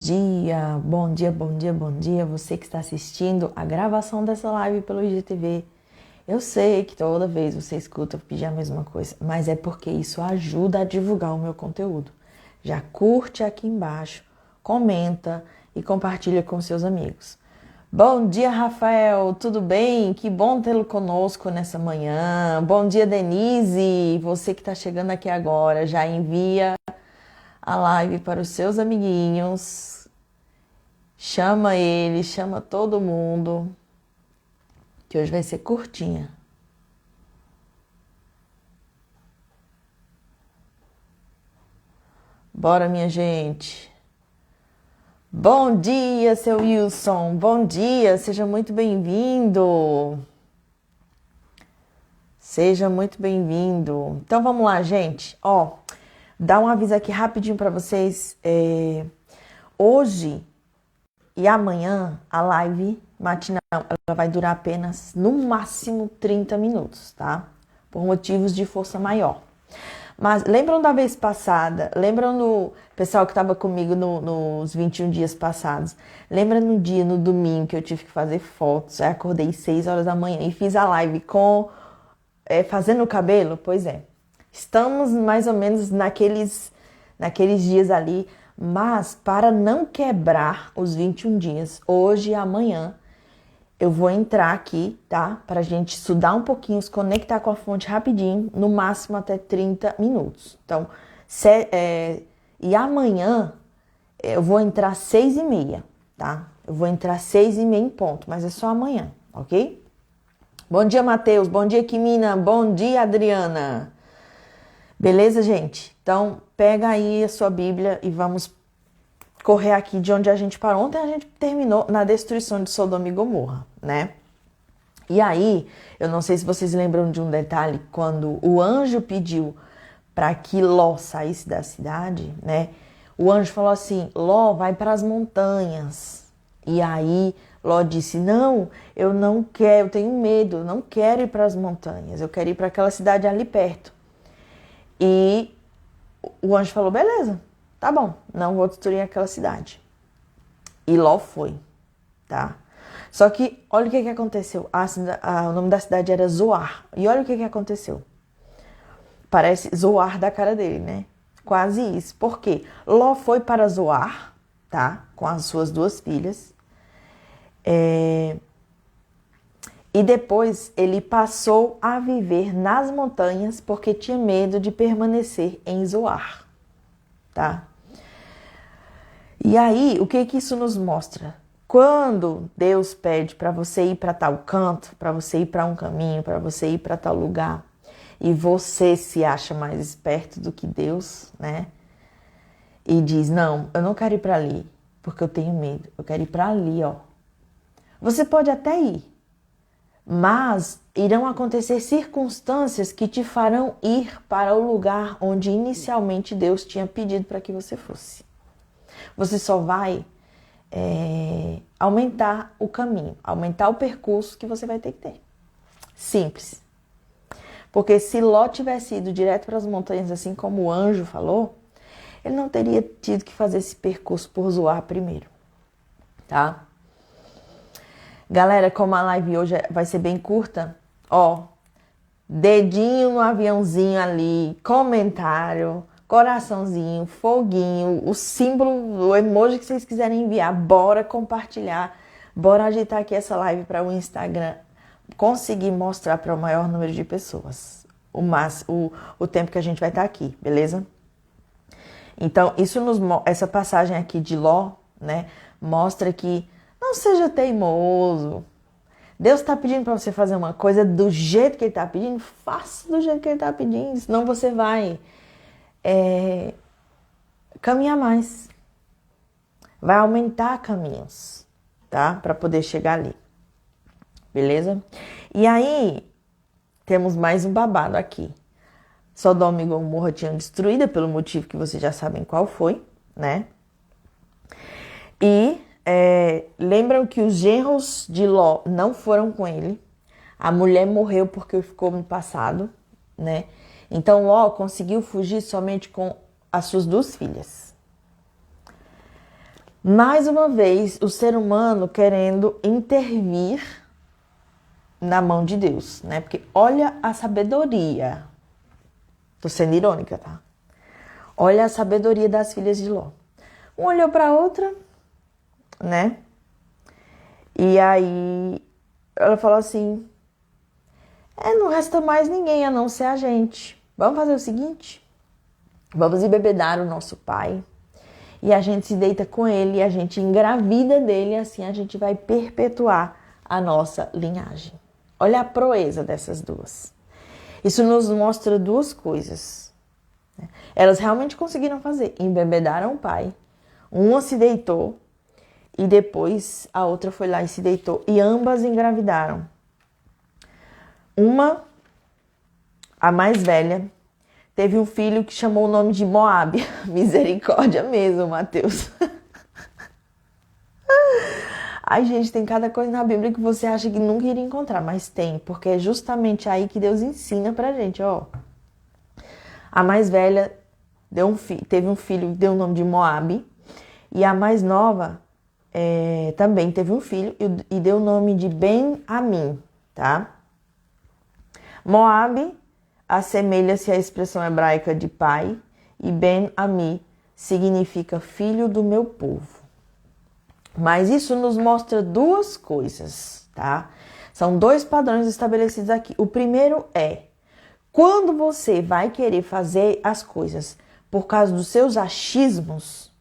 Dia, bom dia, bom dia, bom dia. Você que está assistindo a gravação dessa live pelo IGTV. Eu sei que toda vez você escuta eu pedir a mesma coisa, mas é porque isso ajuda a divulgar o meu conteúdo. Já curte aqui embaixo, comenta e compartilha com seus amigos. Bom dia, Rafael, tudo bem? Que bom tê-lo conosco nessa manhã. Bom dia, Denise, você que está chegando aqui agora, já envia a live para os seus amiguinhos. Chama ele, chama todo mundo, que hoje vai ser curtinha. Bora, minha gente. Bom dia, seu Wilson. Bom dia, seja muito bem-vindo. Seja muito bem-vindo. Então vamos lá, gente. Dá um aviso aqui rapidinho para vocês. Hoje e amanhã a live matinal ela vai durar apenas no máximo 30 minutos, tá? Por motivos de força maior. Mas lembram da vez passada? Lembram do pessoal que estava comigo nos 21 dias passados? Lembra no domingo, que eu tive que fazer fotos? Eu acordei 6 horas da manhã e fiz a live fazendo o cabelo? Pois é. Estamos mais ou menos naqueles dias ali. Mas para não quebrar os 21 dias, hoje e amanhã, eu vou entrar aqui, tá? Pra gente estudar um pouquinho, se conectar com a fonte rapidinho, no máximo até 30 minutos. Então, e amanhã eu vou entrar às 6h30, tá? Eu vou entrar às 6h30 em ponto, mas é só amanhã, ok? Bom dia, Matheus. Bom dia, Kimina. Bom dia, Adriana. Beleza, gente? Então, pega aí a sua Bíblia e vamos correr aqui de onde a gente parou. Ontem a gente terminou na destruição de Sodoma e Gomorra, né? E aí, eu não sei se vocês lembram de um detalhe, quando o anjo pediu para que Ló saísse da cidade, né? O anjo falou assim: Ló, vai para as montanhas. E aí, Ló disse: não, eu não quero, eu tenho medo, eu não quero ir para as montanhas, eu quero ir para aquela cidade ali perto. E o anjo falou: beleza, tá bom, não vou destruir aquela cidade. E Ló foi, tá? Só que olha o que aconteceu. O nome da cidade era Zoar. E olha o que aconteceu. Parece Zoar da cara dele, né? Quase isso. Por quê? Ló foi para Zoar, tá? Com as suas 2 filhas. E depois ele passou a viver nas montanhas porque tinha medo de permanecer em Zoar, tá? E aí, o que isso nos mostra? Quando Deus pede para você ir para tal canto, para você ir para um caminho, para você ir para tal lugar, e você se acha mais esperto do que Deus, né? E diz: não, eu não quero ir para ali, porque eu tenho medo, eu quero ir para ali, ó. Você pode até ir, mas irão acontecer circunstâncias que te farão ir para o lugar onde inicialmente Deus tinha pedido para que você fosse. Você só vai aumentar o caminho, aumentar o percurso que você vai ter que ter. Simples. Porque se Ló tivesse ido direto para as montanhas, assim como o anjo falou, ele não teria tido que fazer esse percurso por Zoar primeiro, tá? Galera, como a live hoje vai ser bem curta, dedinho no aviãozinho ali, comentário, coraçãozinho, foguinho, o símbolo, o emoji que vocês quiserem enviar, bora compartilhar, bora agitar aqui essa live para o Instagram conseguir mostrar para o maior número de pessoas o tempo que a gente vai estar aqui, beleza? Então, essa passagem aqui de Ló, né, mostra que não seja teimoso. Deus está pedindo para você fazer uma coisa do jeito que Ele está pedindo, faça do jeito que Ele está pedindo, senão você vai caminhar mais. Vai aumentar caminhos, tá? Para poder chegar ali. Beleza? E aí, temos mais um babado aqui. Sodoma e Gomorra tinham destruída pelo motivo que vocês já sabem qual foi, né? E lembram que os genros de Ló não foram com ele. A mulher morreu porque ficou no passado, né? Então Ló conseguiu fugir somente com as suas 2 filhas. Mais uma vez, o ser humano querendo intervir na mão de Deus, né? Porque olha a sabedoria. Tô sendo irônica, tá? Olha a sabedoria das filhas de Ló. Um olhou para a outra, né? E aí ela falou assim: não resta mais ninguém a não ser a gente. Vamos fazer o seguinte: vamos embebedar o nosso pai. E a gente se deita com ele, e a gente engravida dele, e assim a gente vai perpetuar a nossa linhagem. Olha a proeza dessas duas. Isso nos mostra duas coisas. Elas realmente conseguiram fazer. Embebedaram o pai. Uma se deitou e depois a outra foi lá e se deitou. E ambas engravidaram. Uma, a mais velha, teve um filho que chamou o nome de Moabe. Misericórdia mesmo, Mateus. Ai, gente, tem cada coisa na Bíblia que você acha que nunca iria encontrar, mas tem, porque é justamente aí que Deus ensina pra gente, ó. A mais velha teve um filho que deu o nome de Moabe, e a mais nova também teve um filho e deu o nome de Ben-Amim, tá? Moabe assemelha-se à expressão hebraica de pai, e Ben-Ami significa filho do meu povo. Mas isso nos mostra duas coisas, tá? São dois padrões estabelecidos aqui. O primeiro é, quando você vai querer fazer as coisas por causa dos seus achismos,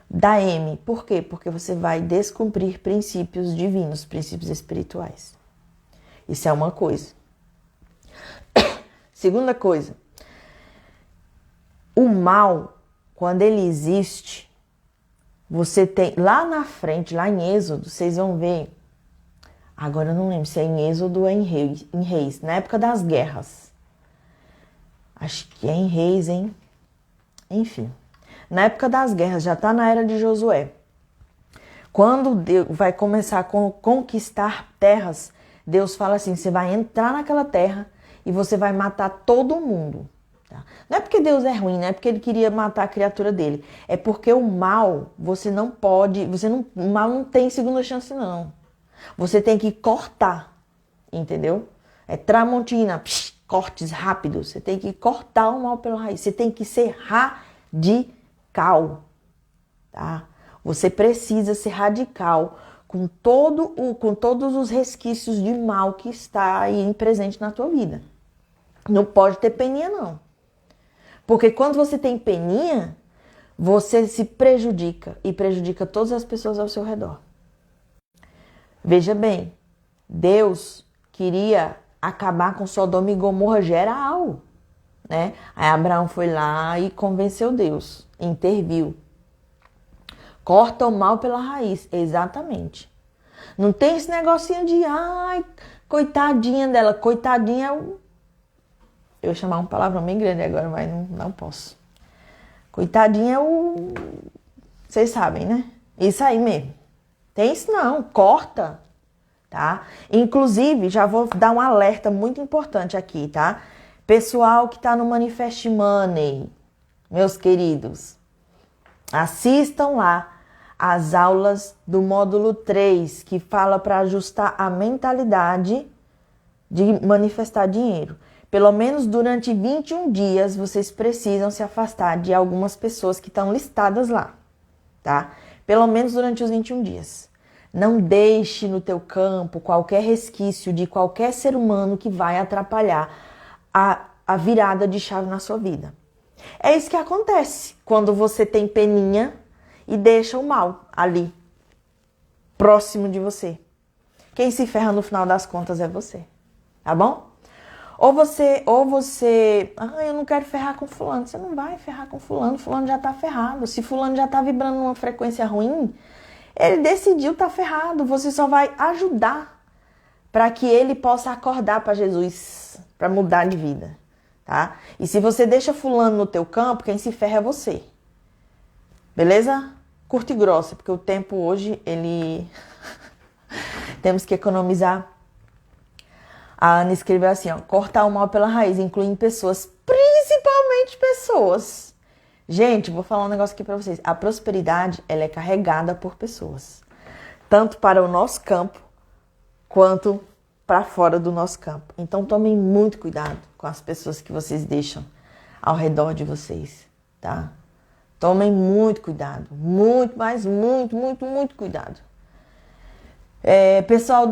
dá M. Por quê? Porque você vai descumprir princípios divinos, princípios espirituais. Isso é uma coisa. Segunda coisa, o mal, quando ele existe, você tem, lá na frente, lá em Êxodo, vocês vão ver, agora eu não lembro se é em Êxodo ou é em Reis, na época das guerras. Acho que é em Reis, hein? Enfim, na época das guerras, já está na era de Josué. Quando Deus vai começar a conquistar terras, Deus fala assim, você vai entrar naquela terra e você vai matar todo mundo. Tá? Não é porque Deus é ruim, não é porque ele queria matar a criatura dele. É porque o mal, você não pode, o mal não tem segunda chance, não. Você tem que cortar, entendeu? É Tramontina, cortes rápidos. Você tem que cortar o mal pela raiz. Você tem que ser radical, tá? Você precisa ser radical com todos os resquícios de mal que está aí presente na tua vida. Não pode ter peninha, não. Porque quando você tem peninha, você se prejudica e prejudica todas as pessoas ao seu redor. Veja bem, Deus queria acabar com Sodoma e Gomorra geral, né? Aí Abraão foi lá e convenceu Deus, interviu. Corta o mal pela raiz, exatamente. Não tem esse negocinho de, ai, coitadinha dela, coitadinha é o... Eu ia chamar uma palavra bem grande agora, mas não posso. Coitadinha é o... Vocês sabem, né? Isso aí mesmo. Tem isso não, corta, tá? Inclusive, já vou dar um alerta muito importante aqui, tá? Pessoal que tá no Manifest Money, meus queridos, assistam lá as aulas do módulo 3, que fala para ajustar a mentalidade de manifestar dinheiro. Pelo menos durante 21 dias, vocês precisam se afastar de algumas pessoas que estão listadas lá, tá? Pelo menos durante os 21 dias. Não deixe no teu campo qualquer resquício de qualquer ser humano que vai atrapalhar a virada de chave na sua vida. É isso que acontece quando você tem peninha e deixa o mal ali, próximo de você. Quem se ferra no final das contas é você, tá bom? Ou você, eu não quero ferrar com fulano. Você não vai ferrar com fulano já tá ferrado. Se fulano já tá vibrando numa frequência ruim, ele decidiu tá ferrado. Você só vai ajudar para que ele possa acordar para Jesus, para mudar de vida, tá? E se você deixa fulano no teu campo, quem se ferra é você. Beleza? Curta e grossa, porque o tempo hoje, temos que economizar. A Ana escreveu assim, ó, cortar o mal pela raiz, incluindo pessoas, principalmente pessoas Gente, vou falar um negócio aqui para vocês. A prosperidade, ela é carregada por pessoas. Tanto para o nosso campo, quanto para fora do nosso campo. Então, tomem muito cuidado com as pessoas que vocês deixam ao redor de vocês, tá? Tomem muito cuidado. Muito, mas muito cuidado. Pessoal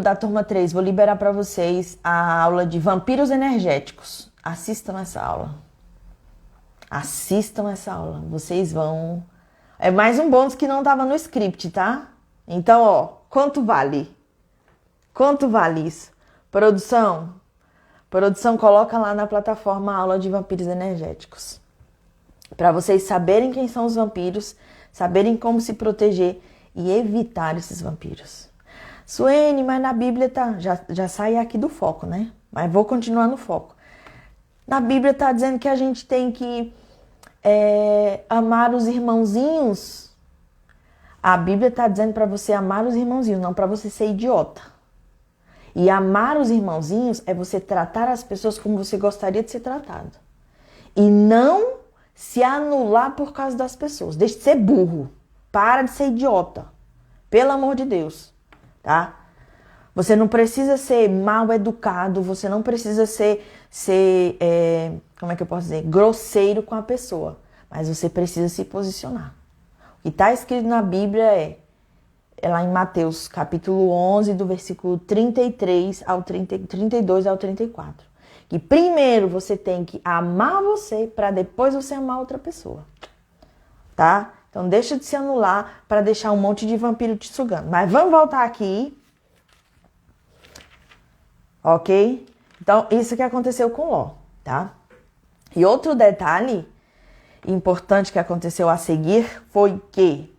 da turma 3, vou liberar para vocês a aula de vampiros energéticos. Assistam essa aula. Assistam essa aula. Vocês vão... É mais um bônus que não estava no script, tá? Então, ó, quanto vale? Quanto vale isso? Produção, coloca lá na plataforma a aula de vampiros energéticos. Para vocês saberem quem são os vampiros, saberem como se proteger e evitar esses vampiros. Suene, mas na Bíblia tá... Já saí aqui do foco, né? Mas vou continuar no foco. Na Bíblia tá dizendo que a gente tem que amar os irmãozinhos. A Bíblia tá dizendo para você amar os irmãozinhos, não para você ser idiota. E amar os irmãozinhos é você tratar as pessoas como você gostaria de ser tratado. E não se anular por causa das pessoas. Deixe de ser burro. Para de ser idiota. Pelo amor de Deus. Tá? Você não precisa ser mal educado. Você não precisa ser como é que eu posso dizer? Grosseiro com a pessoa. Mas você precisa se posicionar. O que está escrito na Bíblia é lá em Mateus, capítulo 11, do versículo 32 ao 34. Que primeiro você tem que amar você para depois você amar outra pessoa. Tá? Então deixa de se anular para deixar um monte de vampiro te sugando. Mas vamos voltar aqui. Ok? Então isso que aconteceu com Ló, tá? E outro detalhe importante que aconteceu a seguir foi que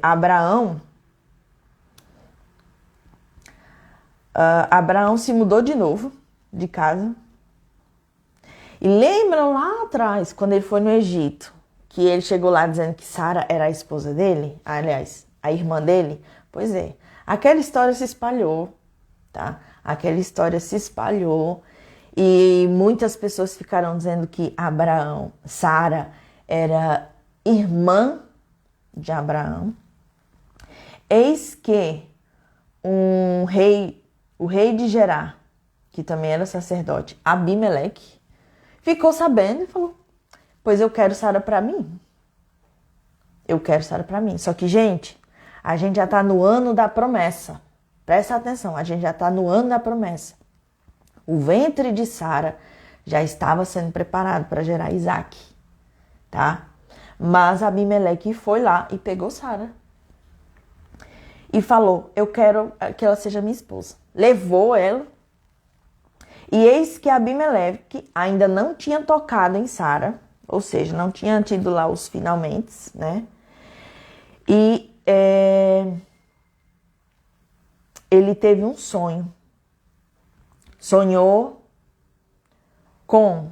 Abraão se mudou de novo de casa. E lembram lá atrás, quando ele foi no Egito, que ele chegou lá dizendo que Sara era a esposa dele? Aliás, a irmã dele? Pois é, aquela história se espalhou, tá? Aquela história se espalhou e muitas pessoas ficaram dizendo que Sara era irmã de Abraão. Eis que o rei de Gerar, que também era sacerdote, Abimeleque, ficou sabendo e falou: pois eu quero Sara para mim. Eu quero Sara para mim. Só que, gente, a gente já está no ano da promessa. Presta atenção, a gente já está no ano da promessa. O ventre de Sara já estava sendo preparado para gerar Isaac, tá? Mas Abimeleque foi lá e pegou Sara. E falou: eu quero que ela seja minha esposa. Levou ela. E eis que Abimeleque ainda não tinha tocado em Sara. Ou seja, não tinha tido lá os finalmente, né? E ele teve um sonho. Sonhou com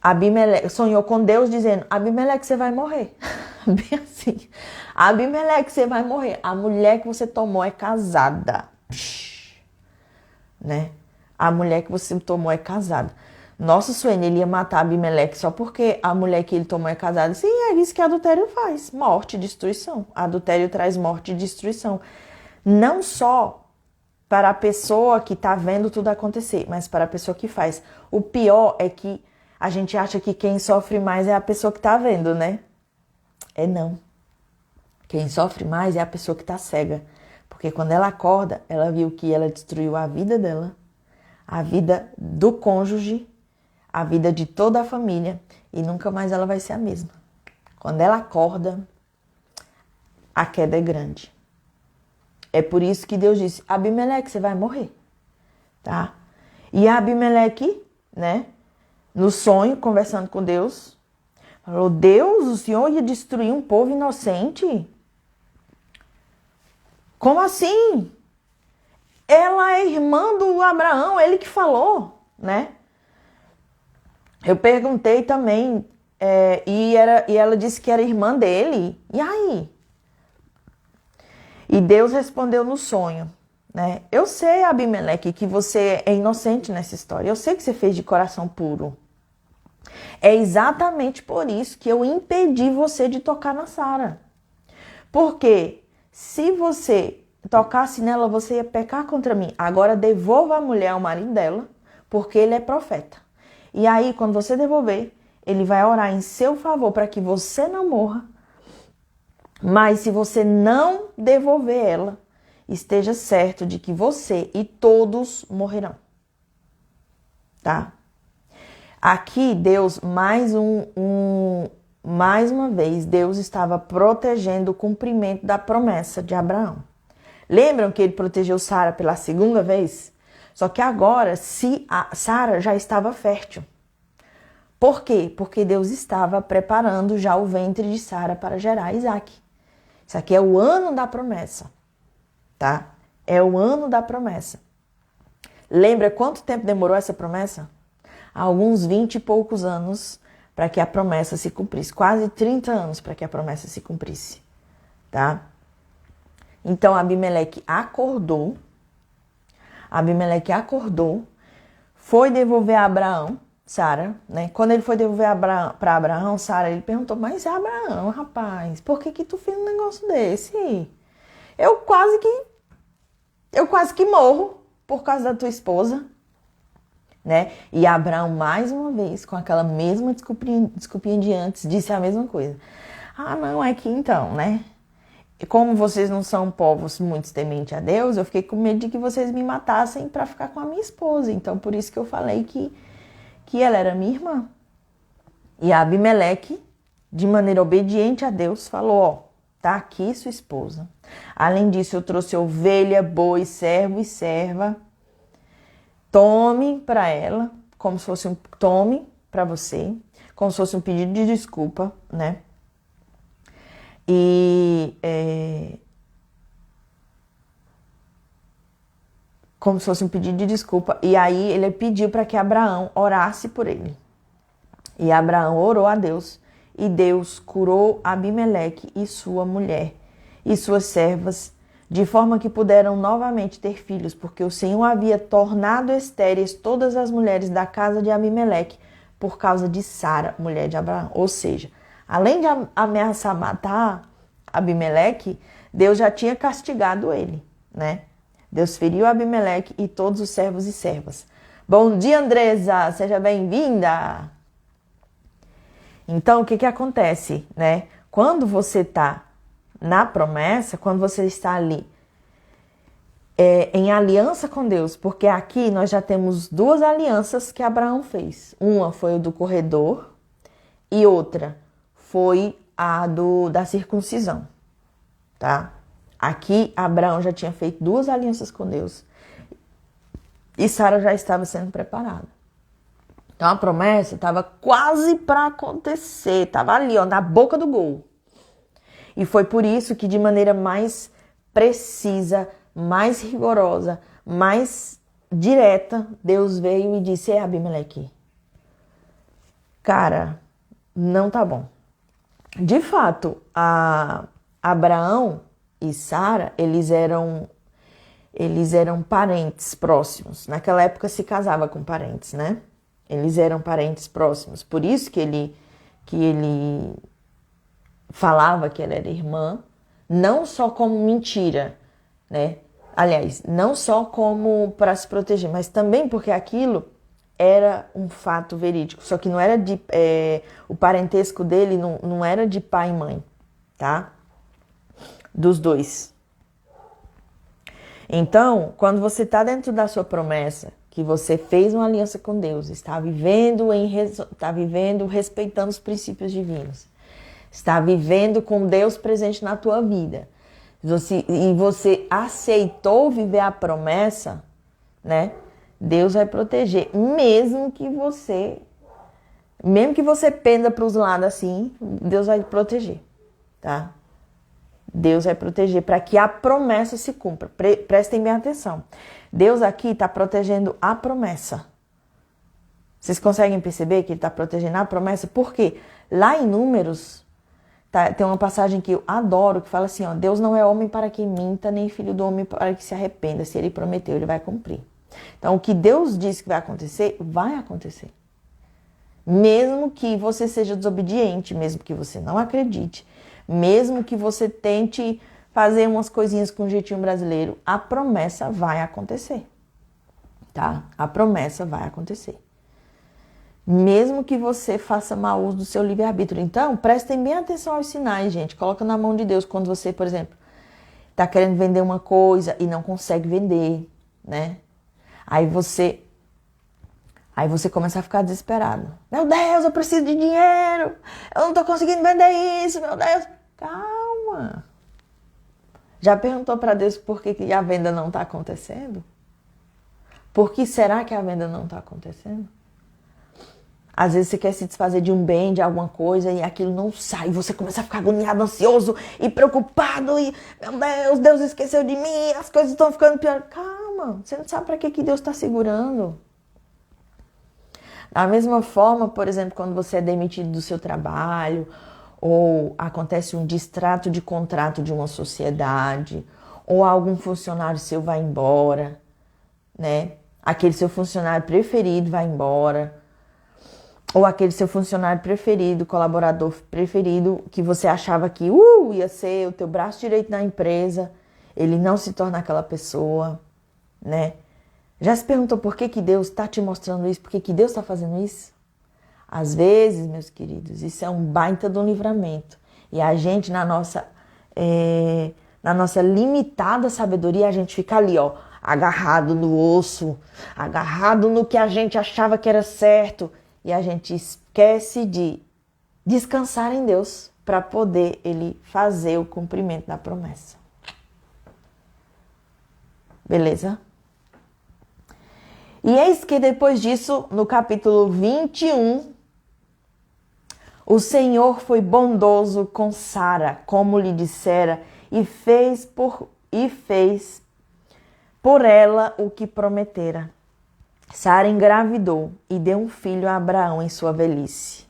Abimeleque, sonhou com Deus dizendo: Abimeleque, você vai morrer. Bem assim. Abimeleque, você vai morrer. A mulher que você tomou é casada. Né? A mulher que você tomou é casada. Nossa, Suene, ele ia matar Abimeleque só porque a mulher que ele tomou é casada. Sim, é isso que adultério faz. Morte e destruição. Adultério traz morte e destruição. Não só para a pessoa que está vendo tudo acontecer, mas para a pessoa que faz. O pior é que a gente acha que quem sofre mais é a pessoa que está vendo, né? Não. Quem sofre mais é a pessoa que está cega. Porque quando ela acorda, ela viu que ela destruiu a vida dela, a vida do cônjuge, a vida de toda a família, e nunca mais ela vai ser a mesma. Quando ela acorda, a queda é grande. É por isso que Deus disse: Abimeleque, você vai morrer, tá? E Abimeleque, né, no sonho, conversando com Deus, falou: Deus, o Senhor ia destruir um povo inocente? Como assim? Ela é irmã do Abraão, ele que falou, né? Eu perguntei também, e ela disse que era irmã dele. E aí? E Deus respondeu no sonho, né? Eu sei, Abimeleque, que você é inocente nessa história. Eu sei que você fez de coração puro. É exatamente por isso que eu impedi você de tocar na Sara. Porque se você tocasse nela, você ia pecar contra mim. Agora devolva a mulher ao marido dela, porque ele é profeta. E aí, quando você devolver, ele vai orar em seu favor para que você não morra. Mas se você não devolver ela, esteja certo de que você e todos morrerão. Tá? Aqui, Deus, mais uma vez, Deus estava protegendo o cumprimento da promessa de Abraão. Lembram que ele protegeu Sara pela segunda vez? Só que agora, Sara já estava fértil. Por quê? Porque Deus estava preparando já o ventre de Sara para gerar Isaac. Isso aqui é o ano da promessa, tá? É o ano da promessa. Lembra quanto tempo demorou essa promessa? Alguns 20 e poucos anos para que a promessa se cumprisse. Quase 30 anos para que a promessa se cumprisse, tá? Então, Abimeleque acordou, foi devolver a Abraão, Sara, né? Quando ele foi devolver para Abraão, Sara, ele perguntou, mas Abraão, rapaz, por que tu fez um negócio desse? Eu quase que morro por causa da tua esposa, né? E Abraão, mais uma vez, com aquela mesma desculpinha de antes, disse a mesma coisa. Ah, não, é que então, né? Como vocês não são povos muito tementes a Deus, eu fiquei com medo de que vocês me matassem para ficar com a minha esposa. Então, por isso que eu falei que ela era minha irmã. E Abimeleque, de maneira obediente a Deus, falou, ó, tá aqui sua esposa. Além disso, eu trouxe ovelha, boi, servo e serva. Tome para ela, como se fosse tome para você, como se fosse um pedido de desculpa, né? Como se fosse um pedido de desculpa. E aí ele pediu para que Abraão orasse por ele. E Abraão orou a Deus. E Deus curou Abimeleque e sua mulher e suas servas, de forma que puderam novamente ter filhos, porque o Senhor havia tornado estéreis todas as mulheres da casa de Abimeleque por causa de Sara, mulher de Abraão. Ou seja, além de ameaçar matar Abimeleque, Deus já tinha castigado ele, né? Deus feriu Abimeleque e todos os servos e servas. Bom dia, Andresa! Seja bem-vinda! Então, o que acontece, né? Quando você está na promessa, quando você está ali em aliança com Deus, porque aqui nós já temos duas alianças que Abraão fez. Uma foi o do corredor e outra foi a da circuncisão, tá? Aqui, Abraão já tinha feito duas alianças com Deus e Sara já estava sendo preparada. Então, a promessa estava quase para acontecer, estava ali, ó, na boca do gol. E foi por isso que, de maneira mais precisa, mais rigorosa, mais direta, Deus veio e disse, Abimeleque, cara, não tá bom. De fato, Abraão e Sara, eles eram parentes próximos. Naquela época se casava com parentes, né? Eles eram parentes próximos. Por isso que ele falava que ela era irmã, não só como mentira, né? Aliás, não só como para se proteger, mas também porque aquilo era um fato verídico. Só que não era o parentesco dele não era de pai e mãe, tá? Dos dois. Então, quando você está dentro da sua promessa, que você fez uma aliança com Deus, está vivendo respeitando os princípios divinos, está vivendo com Deus presente na tua vida, e você aceitou viver a promessa, né? Deus vai proteger, mesmo que você penda para os lados assim, Deus vai proteger, tá? Deus vai proteger para que a promessa se cumpra. Prestem bem atenção. Deus aqui está protegendo a promessa. Vocês conseguem perceber que ele está protegendo a promessa? Porque lá em Números, tem uma passagem que eu adoro, que fala assim, ó, Deus não é homem para que minta, nem filho do homem para que se arrependa. Se ele prometeu, ele vai cumprir. Então, o que Deus disse que vai acontecer, vai acontecer. Mesmo que você seja desobediente, mesmo que você não acredite, mesmo que você tente fazer umas coisinhas com o jeitinho brasileiro, a promessa vai acontecer, tá? A promessa vai acontecer. Mesmo que você faça mau uso do seu livre-arbítrio. Então, prestem bem atenção aos sinais, gente. Coloca na mão de Deus quando você, por exemplo, está querendo vender uma coisa e não consegue vender, né? Aí você começa a ficar desesperado. Meu Deus, eu preciso de dinheiro. Eu não estou conseguindo vender isso, meu Deus. Calma. Já perguntou para Deus por que a venda não está acontecendo? Por que será que a venda não está acontecendo? Às vezes você quer se desfazer de um bem, de alguma coisa, e aquilo não sai. Você começa a ficar agoniado, ansioso e preocupado. E, meu Deus, Deus esqueceu de mim, as coisas estão ficando pior. Calma, você não sabe para que Deus está segurando. Da mesma forma, por exemplo, quando você é demitido do seu trabalho, ou acontece um distrato de contrato de uma sociedade, ou algum funcionário seu vai embora, né? Aquele seu funcionário preferido vai embora. Ou aquele seu funcionário preferido, colaborador preferido, que você achava que ia ser o teu braço direito na empresa, ele não se torna aquela pessoa, né? Já se perguntou por que Deus está te mostrando isso? Por que Deus está fazendo isso? Às vezes, meus queridos, isso é um baita de um livramento. E a gente, na nossa limitada sabedoria, a gente fica ali, ó, agarrado no osso, agarrado no que a gente achava que era certo. E a gente esquece de descansar em Deus para poder Ele fazer o cumprimento da promessa. Beleza? E eis que depois disso, no capítulo 21, o Senhor foi bondoso com Sara, como lhe dissera, e fez por ela o que prometera. Sara engravidou e deu um filho a Abraão em sua velhice,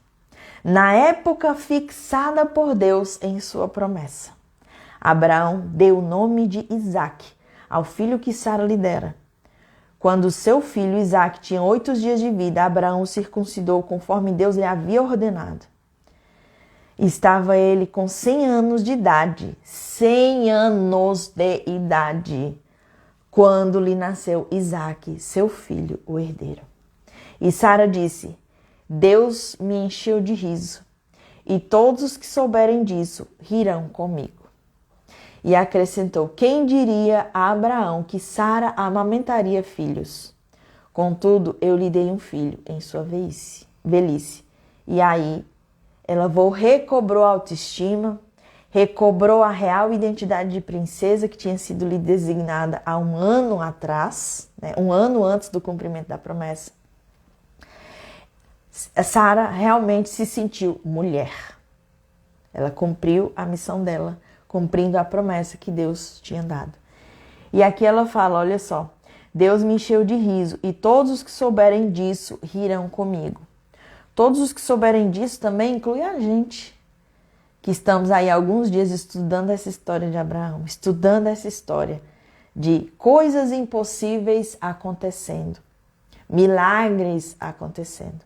na época fixada por Deus em sua promessa. Abraão deu o nome de Isaque ao filho que Sara lhe dera. Quando seu filho Isaque tinha 8 dias de vida, Abraão o circuncidou conforme Deus lhe havia ordenado. Estava ele com 100 anos de idade, 100 anos de idade, quando lhe nasceu Isaque, seu filho, o herdeiro. E Sara disse: Deus me encheu de riso, e todos os que souberem disso rirão comigo. E acrescentou: quem diria a Abraão que Sara amamentaria filhos? Contudo, eu lhe dei um filho em sua velhice. E aí ela recobrou a autoestima, recobrou a real identidade de princesa que tinha sido lhe designada há um ano atrás, né, um ano antes do cumprimento da promessa. Sara realmente se sentiu mulher. Ela cumpriu a missão dela, cumprindo a promessa que Deus tinha dado. E aqui ela fala, olha só, Deus me encheu de riso e todos os que souberem disso rirão comigo. Todos os que souberem disso também inclui a gente, que estamos aí alguns dias estudando essa história de Abraão, estudando essa história de coisas impossíveis acontecendo, milagres acontecendo.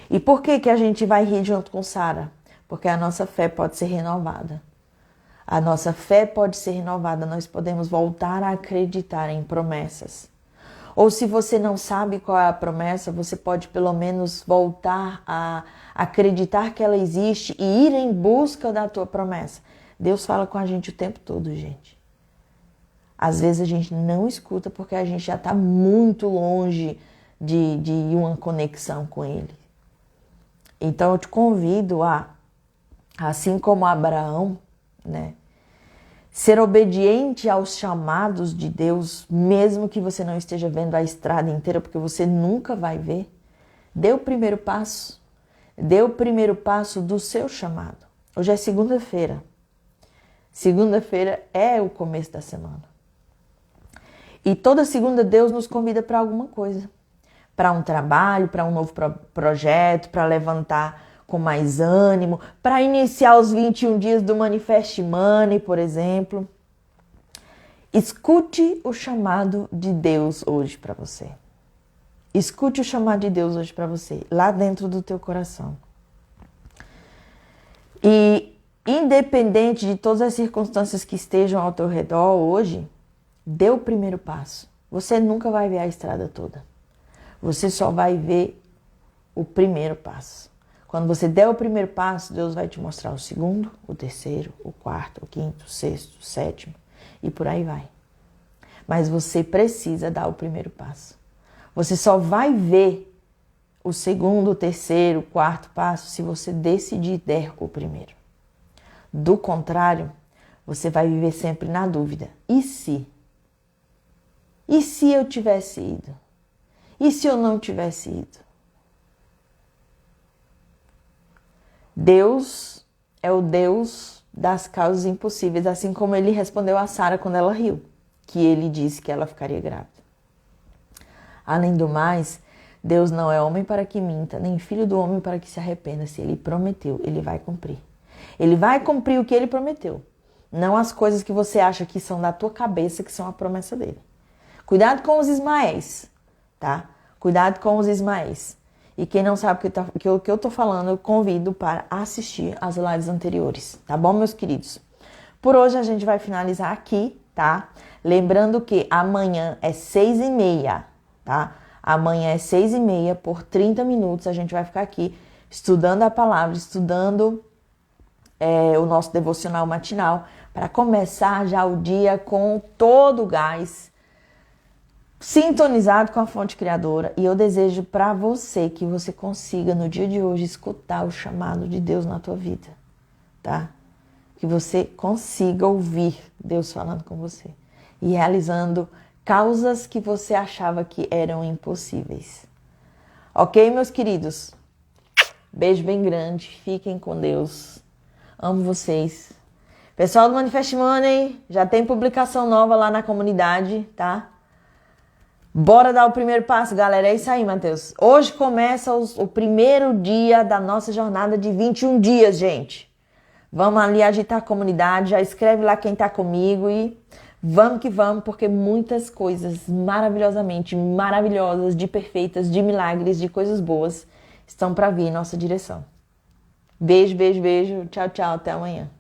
E por que a gente vai rir junto com Sara? Porque a nossa fé pode ser renovada. A nossa fé pode ser renovada, nós podemos voltar a acreditar em promessas. Ou se você não sabe qual é a promessa, você pode pelo menos voltar a acreditar que ela existe e ir em busca da tua promessa. Deus fala com a gente o tempo todo, gente. Às vezes a gente não escuta porque a gente já está muito longe de uma conexão com Ele. Então eu te convido a, assim como Abraão, né, ser obediente aos chamados de Deus, mesmo que você não esteja vendo a estrada inteira, porque você nunca vai ver. Dê o primeiro passo. Dê o primeiro passo do seu chamado. Hoje é segunda-feira. Segunda-feira é o começo da semana. E toda segunda Deus nos convida para alguma coisa. Para um trabalho, para um novo projeto, para levantar com mais ânimo, para iniciar os 21 dias do Manifest Money, por exemplo. Escute o chamado de Deus hoje para você. Escute o chamado de Deus hoje para você, lá dentro do teu coração. E independente de todas as circunstâncias que estejam ao teu redor hoje, dê o primeiro passo. Você nunca vai ver a estrada toda. Você só vai ver o primeiro passo. Quando você der o primeiro passo, Deus vai te mostrar o segundo, o terceiro, o quarto, o quinto, o sexto, o sétimo e por aí vai. Mas você precisa dar o primeiro passo. Você só vai ver o segundo, o terceiro, o quarto passo se você decidir der o primeiro. Do contrário, você vai viver sempre na dúvida. E se? E se eu tivesse ido? E se eu não tivesse ido? Deus é o Deus das causas impossíveis, assim como ele respondeu a Sara quando ela riu, que ele disse que ela ficaria grávida. Além do mais, Deus não é homem para que minta, nem filho do homem para que se arrependa. Se ele prometeu, ele vai cumprir. Ele vai cumprir o que ele prometeu, não as coisas que você acha que são da tua cabeça, que são a promessa dele. Cuidado com os Ismaéis, tá? Cuidado com os Ismaéis. E quem não sabe o que eu tô falando, eu convido para assistir as lives anteriores, tá bom, meus queridos? Por hoje a gente vai finalizar aqui, tá? Lembrando que amanhã é 6h30, tá? Amanhã é 6h30, por 30 minutos a gente vai ficar aqui estudando a palavra, estudando o nosso devocional matinal, para começar já o dia com todo o gás, sintonizado com a fonte criadora. E eu desejo para você que você consiga no dia de hoje escutar o chamado de Deus na tua vida, tá? Que você consiga ouvir Deus falando com você e realizando causas que você achava que eram impossíveis. Ok, meus queridos? Beijo bem grande, fiquem com Deus. Amo vocês. Pessoal do Manifest Money, já tem publicação nova lá na comunidade, tá? Bora dar o primeiro passo, galera. É isso aí, Matheus. Hoje começa o primeiro dia da nossa jornada de 21 dias, gente. Vamos ali agitar a comunidade, já escreve lá quem tá comigo e vamos que vamos, porque muitas coisas maravilhosamente maravilhosas, de perfeitas, de milagres, de coisas boas estão para vir em nossa direção. Beijo, beijo, beijo. Tchau, tchau. Até amanhã.